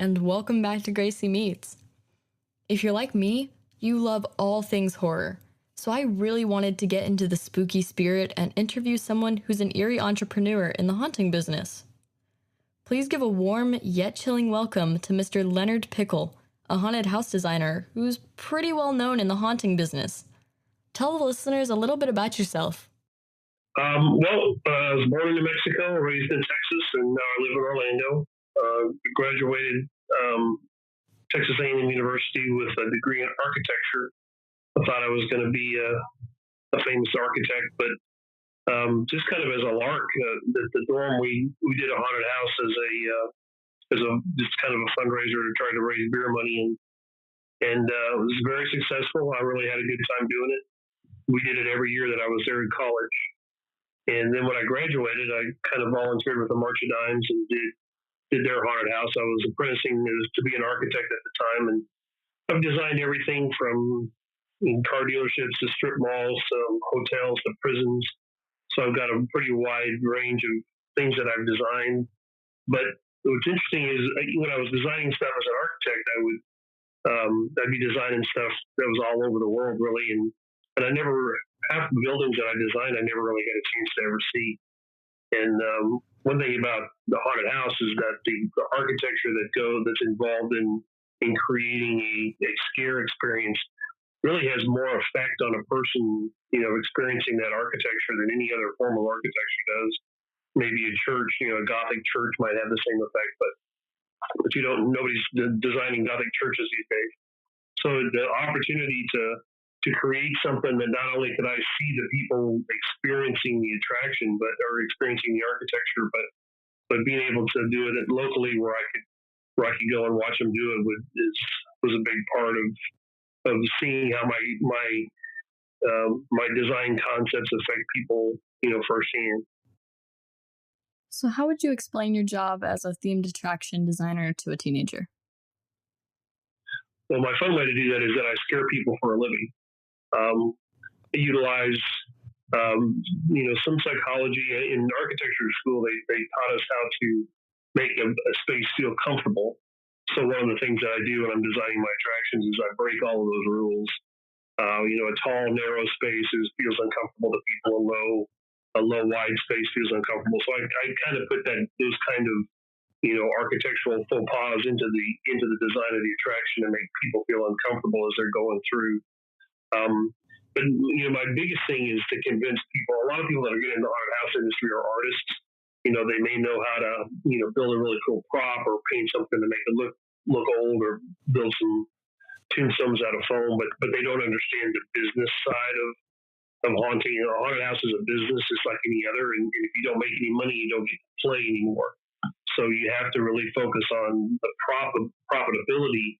and welcome back to Gracie Meets. If you're like me, you love all things horror, so I really wanted to get into the spooky spirit and interview someone who's an eerie entrepreneur in the haunting business. Please give a warm yet chilling welcome to Mr. Leonard Pickle, a haunted house designer who's pretty well known in the haunting business. Tell the listeners a little bit about yourself. I was born in New Mexico, raised in Texas, and now I live in Orlando. Graduated Texas A&M University with a degree in architecture. I thought I was going to be a famous architect, but just kind of as a lark, the dorm we did a haunted house as a just kind of a fundraiser to try to raise beer money, and it was very successful. I really had a good time doing it. We did it every year that I was there in college. And then when I graduated, I kind of volunteered with the March of Dimes and did their haunted house. I was apprenticing to be an architect at the time, and I've designed everything from car dealerships to strip malls, hotels to prisons. So I've got a pretty wide range of things that I've designed. But what's interesting is when I was designing stuff as an architect, I'd be designing stuff that was all over the world, really, and I never. Half the buildings that I designed, I never really had a chance to ever see. And one thing about the haunted house is that the architecture that's involved in creating a scare experience really has more effect on a person, experiencing that architecture than any other form of architecture does. Maybe a church, a Gothic church might have the same effect, but nobody's designing Gothic churches these days. So the opportunity to create something that not only could I see the people experiencing the attraction, or experiencing the architecture, but being able to do it locally where I could go and watch them do it was a big part of seeing how my design concepts affect people, firsthand. So how would you explain your job as a themed attraction designer to a teenager? Well, my fun way to do that is that I scare people for a living. I utilize, some psychology in architecture school. They taught us how to make a space feel comfortable. So one of the things that I do when I'm designing my attractions is I break all of those rules. A tall, narrow space feels uncomfortable to people. A low, wide space feels uncomfortable. So I kind of put those kind of architectural faux pas into the design of the attraction to make people feel uncomfortable as they're going through. But my biggest thing is to convince people. A lot of people that are getting into the haunted house industry are artists. They may know how to build a really cool prop or paint something to make it look old, or build some tombstones out of foam, but they don't understand the business side of haunting. A haunted house is a business just like any other, and if you don't make any money, you don't get to play anymore. So you have to really focus on the profitability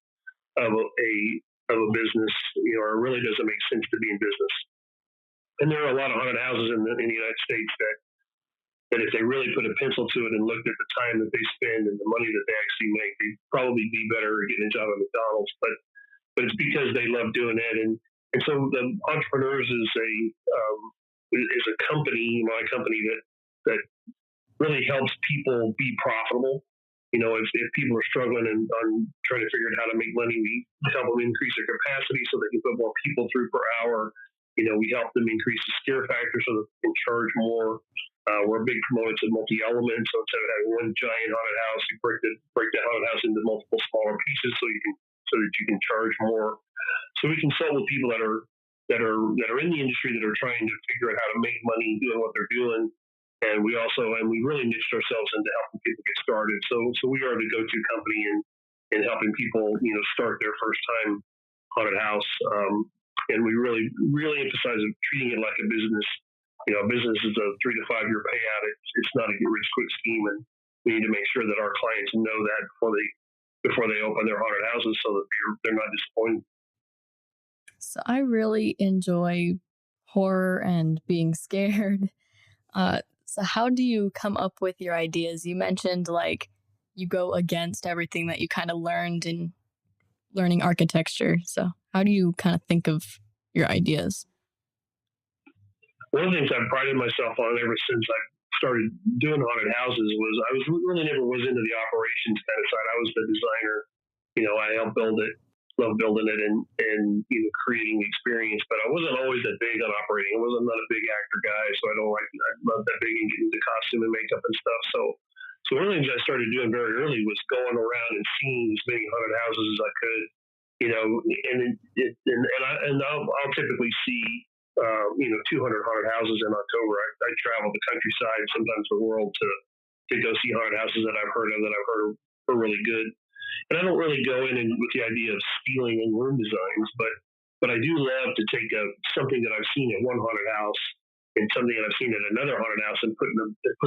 of a business, or it really doesn't make sense to be in business. And there are a lot of haunted houses in the United States that if they really put a pencil to it and looked at the time that they spend and the money that they actually make, they'd probably be better at getting a job at McDonald's. But it's because they love doing it. And so the Entrepreneurs is a company, my company, that really helps people be profitable. If people are struggling and trying to figure out how to make money, we help them increase their capacity so they can put more people through per hour. We help them increase the scare factor so that they can charge more. We're big proponents of multi-element, so instead of having one giant haunted house, you break the haunted house into multiple smaller pieces so that you can charge more. So we consult with people that are in the industry that are trying to figure out how to make money doing what they're doing. And we really niched ourselves into helping people get started. So we are the go-to company in helping people, start their first time haunted house. And we really, really emphasize treating it like a business. A business is a 3 to 5 year payout. It's not a get rich quick scheme, and we need to make sure that our clients know that before they open their haunted houses, so that they're not disappointed. So I really enjoy horror and being scared. So how do you come up with your ideas? You mentioned you go against everything that you kind of learned in learning architecture. So how do you kind of think of your ideas? One of the things I've prided myself on ever since I started doing haunted houses was I was really never was into the operations kind of side. I was the designer. I helped build it, love building it, and creating the experience. But I wasn't always that big on operating. I'm not a big actor guy, so I'm not that big in getting into costume and makeup and stuff. So one of the things I started doing very early was going around and seeing as many haunted houses as I could. I'll typically see 200 haunted houses in October. I travel the countryside, sometimes the world, to go see haunted houses that I've heard of that I've heard are really good. And I don't really go in with the idea of stealing in room designs, but I do love to take something that I've seen at one haunted house and something that I've seen at another haunted house and put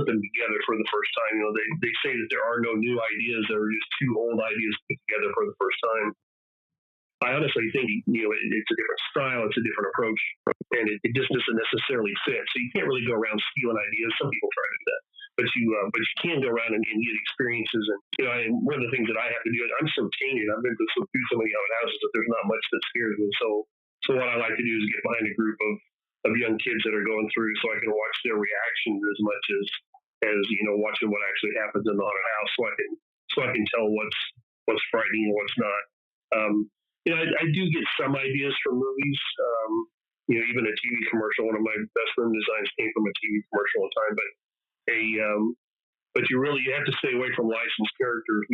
them together for the first time. They say that there are no new ideas; there are just two old ideas put together for the first time. I honestly think it's a different style, it's a different approach, and it just doesn't necessarily fit. So you can't really go around stealing ideas. Some people try to do that, but you can go around and get experiences. And one of the things that I have to do is I'm so tainted. I've been through so many haunted houses that there's not much that scares me. So what I like to do is get behind a group of young kids that are going through, so I can watch their reactions as much as watching what actually happens in the haunted house, so I can tell what's frightening and what's not. I do get some ideas from movies. Even a TV commercial. One of my best room designs came from a TV commercial one time. But you have to stay away from licensed characters.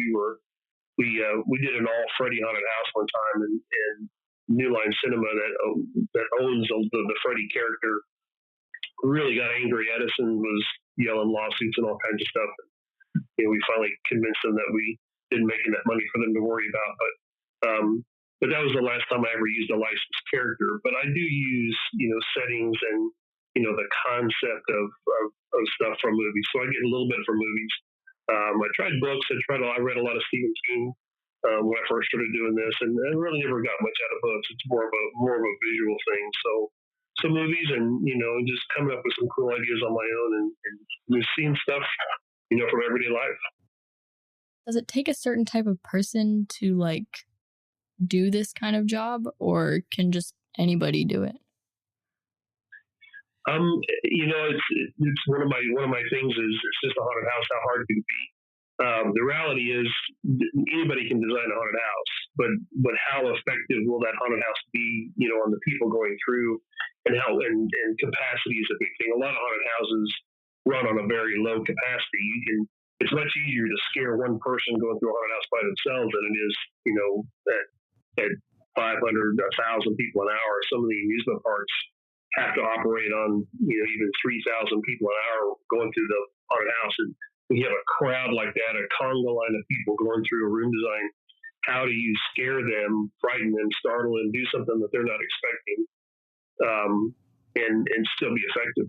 We did an all Freddy haunted house one time, and New Line Cinema that owns the Freddy character really got angry at us and was yelling lawsuits and all kinds of stuff. We finally convinced them that we didn't make enough money for them to worry about. But that was the last time I ever used a licensed character. But I do use, settings and, the concept of stuff from movies. So I get a little bit from movies. I tried books. I read a lot of Stephen King when I first started doing this, and I really never got much out of books. It's more of a visual thing. So movies and, just coming up with some cool ideas on my own and seeing stuff, from everyday life. Does it take a certain type of person to do this kind of job, or can just anybody do it? It's one of my things is it's just a haunted house. How hard can it be? The reality is anybody can design a haunted house, but how effective will that haunted house be? On the people going through, and capacity is a big thing. A lot of haunted houses run on a very low capacity. It's much easier to scare one person going through a haunted house by themselves than it is, at 500, 1,000 people an hour. Some of the amusement parks have to operate on, even 3,000 people an hour going through the haunted house. And when you have a crowd like that, a conga line of people going through a room design, how do you scare them, frighten them, startle them, do something that they're not expecting, and still be effective?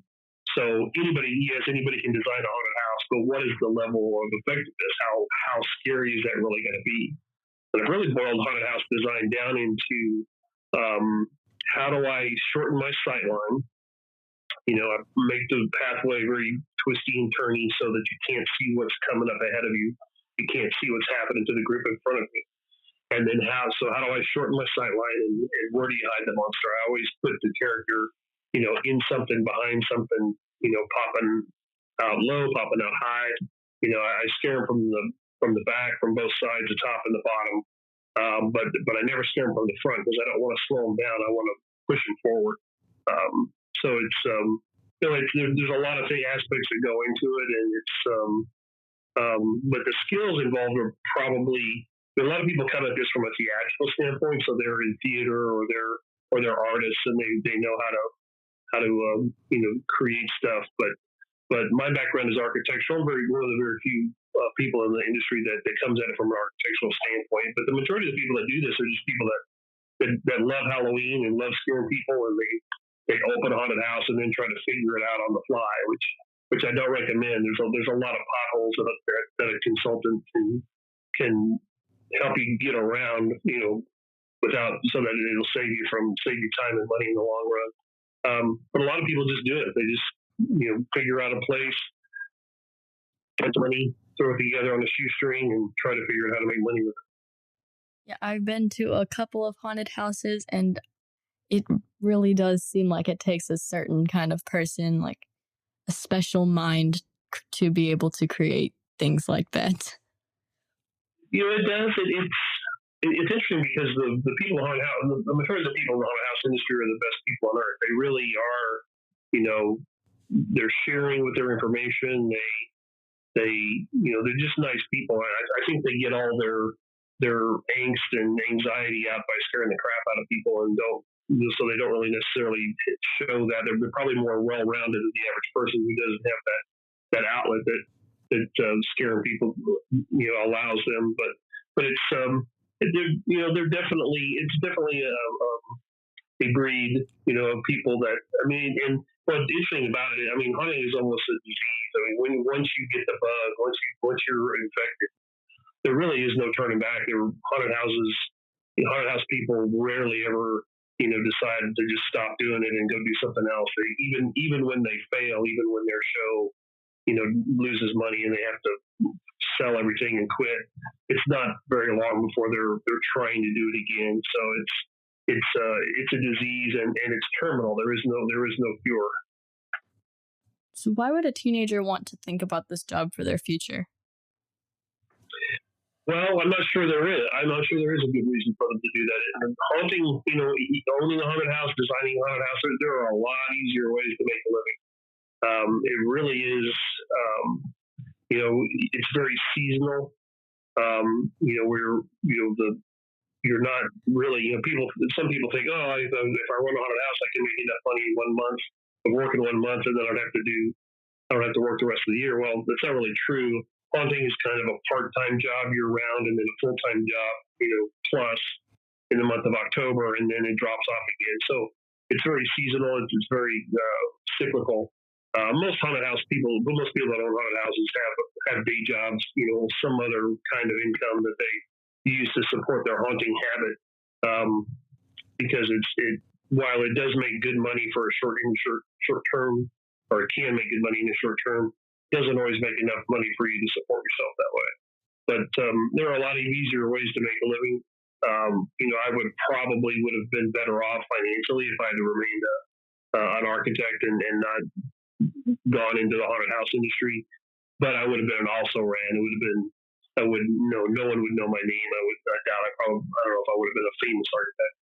So anybody can design a haunted house, but what is the level of effectiveness? How scary is that really going to be? And I've really boiled haunted house design down into how do I shorten my sight line? I make the pathway very twisty and turny so that you can't see what's coming up ahead of you. You can't see what's happening to the group in front of you. And then how do I shorten my sight line and where do you hide the monster? I always put the character, in something, behind something, popping out low, popping out high. I scare them from the back, from both sides, the top and the bottom. But I never scare them from the front because I don't want to slow them down. I want to push them forward. So it's there's a lot of aspects that go into it, and it's but the skills involved are probably a lot of people come at this from a theatrical standpoint, so they're in theater or they're artists and they know how to create stuff. But my background is architectural. I'm one of the very few people in the industry that comes at it from an architectural standpoint. But the majority of the people that do this are just people that love Halloween and love scaring people, and they open a haunted house and then try to figure it out on the fly, which I don't recommend. There's a lot of potholes that a consultant can help you get around, without, so that it'll save you time and money in the long run. But a lot of people just do it. They just figure out a place, get money, throw it together on a shoestring, and try to figure out how to make money with it. Yeah, I've been to a couple of haunted houses, and it really does seem like it takes a certain kind of person, like a special mind, to be able to create things like that. It does. It's interesting because the people in the haunted house, the majority of the people in the haunted house industry are the best people on earth. They really are. They're sharing with their information. They're just nice people. I think they get all their angst and anxiety out by scaring the crap out of people, and so they don't really necessarily show that. They're probably more well-rounded than the average person who doesn't have that outlet that scaring people allows them. But it's they're definitely a breed of people that, and what's interesting about it, hunting is almost a disease. Once you get the bug, once you're infected, there really is no turning back. Haunted house people rarely ever decide to just stop doing it and go do something else. Even when they fail, even when their show loses money and they have to sell everything and quit, it's not very long before they're trying to do it again. So it's a disease and it's terminal. There is no cure. So why would a teenager want to think about this job for their future? Well, I'm not sure there is. I'm not sure there is a good reason for them to do that. And haunting, owning a haunted house, designing a haunted house, there are a lot easier ways to make a living. It really is. It's very seasonal. You're not really. Some people think, oh, if I run a haunted house, I can make enough money in 1 month of working 1 month, and then I don't have to work the rest of the year. Well, that's not really true. Haunting is kind of a part-time job year-round, and then a full-time job, plus in the month of October, and then it drops off again. So it's very seasonal. It's very cyclical. Most haunted house people, most people that own haunted houses have day jobs, some other kind of income that they use to support their haunting habit. Because while it does make good money for a short term, or it can make good money in the short term, doesn't always make enough money for you to support yourself that way. But there are a lot of easier ways to make a living. I would have been better off financially if I had remained an architect and not gone into the haunted house industry. But I would have been an also-ran. It would have been, no one would know my name. I doubt I don't know if I would have been a famous architect.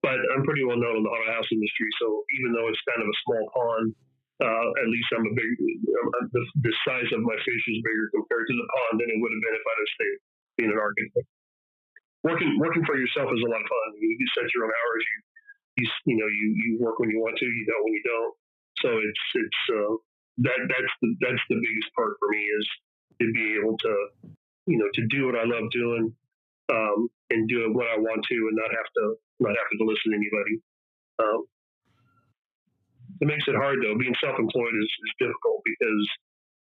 But I'm pretty well known in the haunted house industry. So even though it's kind of a small pond, at least the size of my fish is bigger compared to the pond than it would have been if I'd have stayed being an architect. Working for yourself is a lot of fun. You can set your own hours. You work when you want to. You don't when you don't. So that's the biggest part for me, is to be able to to do what I love doing, and do what I want to, and not have to listen to anybody. It makes it hard though. Being self-employed is difficult because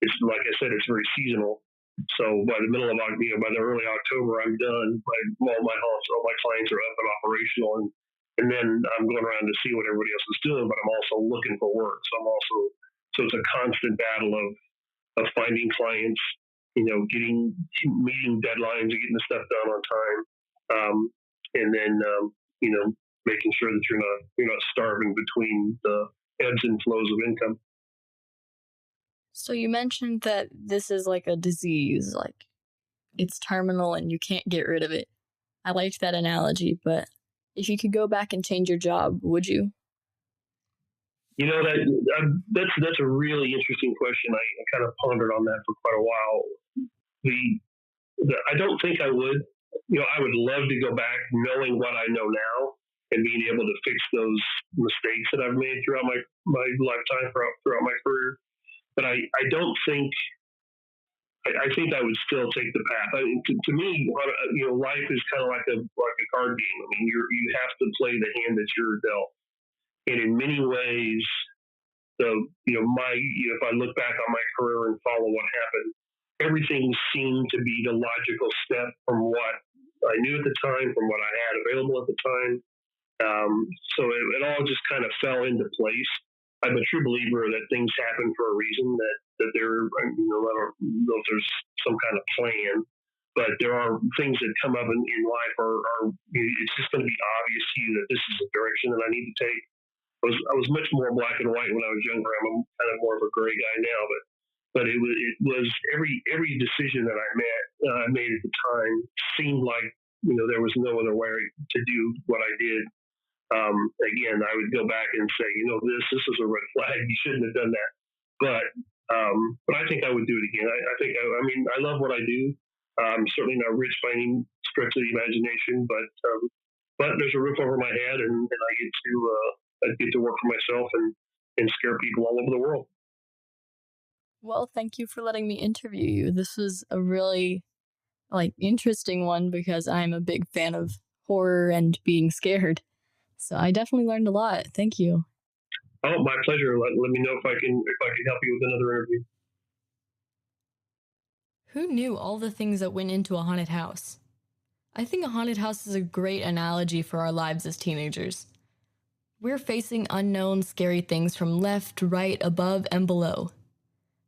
it's, like I said, it's very seasonal. So by the middle of by the early October, I'm done. All my clients are up and operational, and then I'm going around to see what everybody else is doing. But I'm also looking for work. So it's a constant battle of finding clients, meeting deadlines, and getting the stuff done on time, and then making sure that you're not starving between the ebbs and flows of income. So you mentioned that this is like a disease, like it's terminal and you can't get rid of it. I liked that analogy, but if you could go back and change your job, would you? That's a really interesting question. I kind of pondered on that for quite a while. I don't think I would. I would love to go back knowing what I know now and being able to fix those mistakes that I've made throughout my lifetime, throughout my career. But I don't think. I think I would still take the path. To me, life is kind of like a card game. You have to play the hand that you're dealt. And in many ways, if I look back on my career and follow what happened, everything seemed to be the logical step from what I knew at the time, from what I had available at the time. So it all just kind of fell into place. I'm a true believer that things happen for a reason, that there, I don't know if there's some kind of plan, but there are things that come up in life are it's just going to be obvious to you that this is the direction that I need to take. I was much more black and white when I was younger. I'm kind of more of a gray guy now, but but it was every decision that I made at the time seemed like there was no other way to do what I did. Again, I would go back and say, this is a red flag. You shouldn't have done that. But I think I would do it again. I mean, I love what I do. I'm certainly not rich by any stretch of the imagination, but there's a roof over my head, and I get to work for myself and scare people all over the world. Well, thank you for letting me interview you. This was a really interesting one because I'm a big fan of horror and being scared. So I definitely learned a lot. Thank you. Oh, my pleasure. Let me know if I can help you with another interview. Who knew all the things that went into a haunted house? I think a haunted house is a great analogy for our lives as teenagers. We're facing unknown, scary things from left, right, above, and below.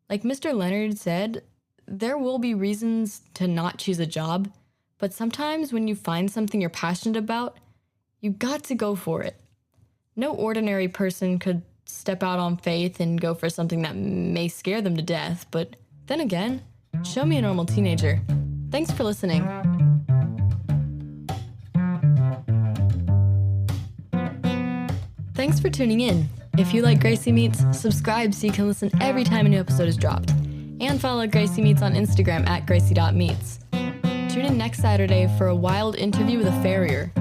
Like Mr. Leonard said, there will be reasons to not choose a job, but sometimes when you find something you're passionate about, you got to go for it. No ordinary person could step out on faith and go for something that may scare them to death, but then again, show me a normal teenager. Thanks for listening. Thanks for tuning in. If you like Gracie Meets, subscribe so you can listen every time a new episode is dropped. And follow Gracie Meets on Instagram at Gracie.Meets. Tune in next Saturday for a wild interview with a farrier.